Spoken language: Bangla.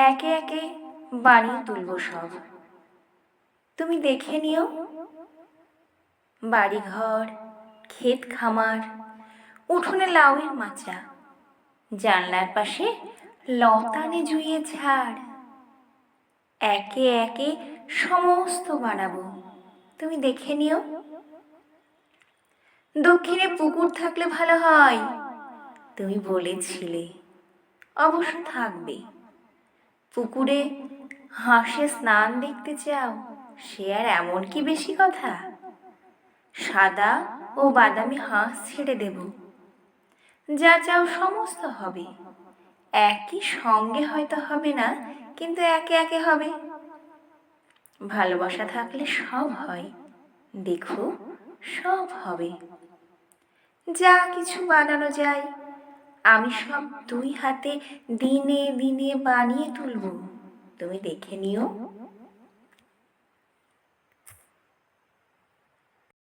একে একে বানিয়ে তুলব সব, তুমি দেখে নিও। বাড়িঘর, ক্ষেত খামার, উঠোনে লাউয়ের মাচা, জানলার পাশে লতানে জুইয়ে ঝাড়। একে একে সমস্ত বানাবো, তুমি দেখে নিও। দক্ষিণে পুকুর থাকলে ভালো হয়, তুমি বলেছিলে, অবশ্য থাকবে। পুকুরে হাঁসে স্নান দেখতে চাও, সে আর এমন কি বেশি কথা। সাদা ও বাদামি হাঁস ছেড়ে দেব, যা চাও সমস্ত হবে। একই সঙ্গে হয়তো হবে না, কিন্তু একে একে হবে। ভালোবাসা থাকলে সব হয়, দেখো সব হবে। যা কিছু বানানো যায় আমি সব দুই হাতে দিনে দিনে বানিয়ে তুলব, তুমি দেখে নিও।